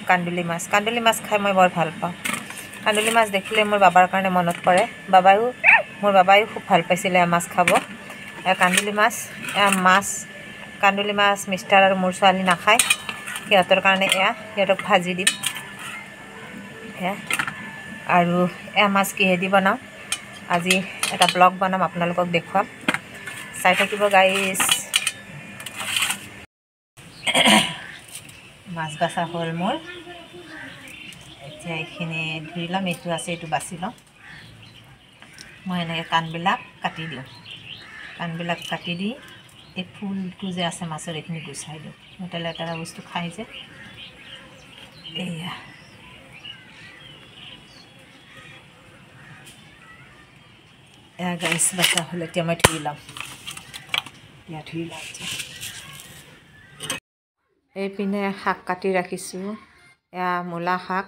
কান্দুলি মাছ খাই মই বৰ ভাল পাওঁ। কান্দুলি মাছ দেখিলে মোৰ বাবাৰ কাৰণে মনত পৰে। মোৰ বাবায়ো খুব ভাল পাইছিলে মাছ খাব। কান্দুলি মাছ কান্দুলি মাছ মিষ্টাৰ আৰু মোৰ ছোৱালী নাখায়, সিহঁতৰ কাৰণে সিহঁতক ভাজি দিম। আৰু মাছ কিহেদি বনাওঁ আজি এটা ব্লগ বনাম, আপোনালোকক দেখুৱাম, চাই থাকিব গাইজ। মাছ বাছা হ'ল মোৰ, এতিয়া এইখিনি ধুই ল'ম। এইটো আছে, এইটো বাছি ল'ম। মই এনেকৈ কাণবিলাক কাটি দিওঁ। কাণবিলাক কাটি দি এই ফুলটো যে আছে মাছৰ এইখিনি গুচাই দিওঁ। সিহঁতে লেতেৰা বস্তু খাই যে। এয়া গাইছ বাছা হ'ল। এতিয়া মই ধুই ল'ম। এইপিনে শাক কাটি ৰাখিছোঁ। এয়া মূলা শাক।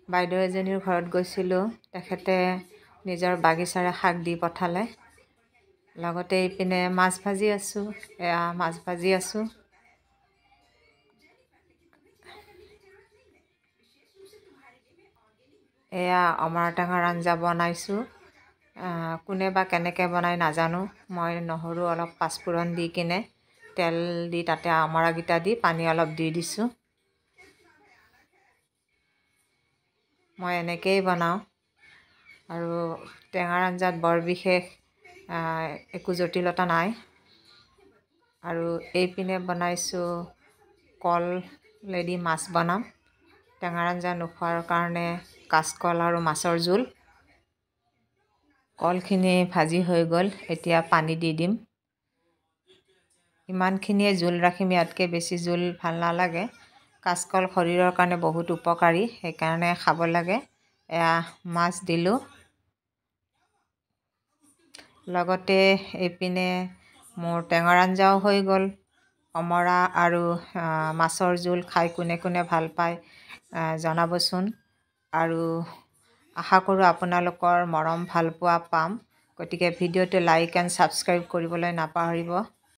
বাইদেউ এজনীৰ ঘৰত গৈছিলোঁ, তেখেতে নিজৰ বাগিচাৰে শাক দি পঠালে। লগতে এইপিনে মাছ ভাজি আছোঁ। মাছ ভাজি আছোঁ। এয়া অমৰা টেঙাৰ আঞ্জা বনাইছোঁ। কোনে বা কেনেকৈ বনাই নাজানো। মই নহৰু অলপ পাঁচফোৰণ দি কিনে তেল দি তাতে অমৰাকেইটা দি পানী অলপ দি দিছোঁ। মই এনেকৈয়ে বনাওঁ। আৰু টেঙাৰ আঞ্জাত বৰ বিশেষ একো জটিলতা নাই। আৰু এইপিনে বনাইছোঁ কলেদি মাছ বনাম। টেঙাৰ আঞ্জা নোখোৱাৰ কাৰণে কাচকল আৰু মাছৰ জোল। কলখিনি ভাজি হৈ গ'ল, এতিয়া পানী দি দিম। ইমানখিনিয়ে জোল ৰাখিম, ইয়াতকৈ বেছি জোল ভাল নালাগে। কাচকল শৰীৰৰ কাৰণে বহুত উপকাৰী, সেইকাৰণে খাব লাগে। এয়া মাছ দিলোঁ। লগতে এইপিনে মোৰ টেঙাৰ আঞ্জাও হৈ গ'ল। অমৰা আৰু মাছৰ জোল খাই কোনে কোনে ভাল পায় জনাবচোন। আৰু আশা কৰোঁ আপোনালোকৰ মৰম ভালপোৱা পাম। গতিকে ভিডিঅ'টো লাইক এণ্ড ছাবস্ক্ৰাইব কৰিবলৈ নাপাহৰিব।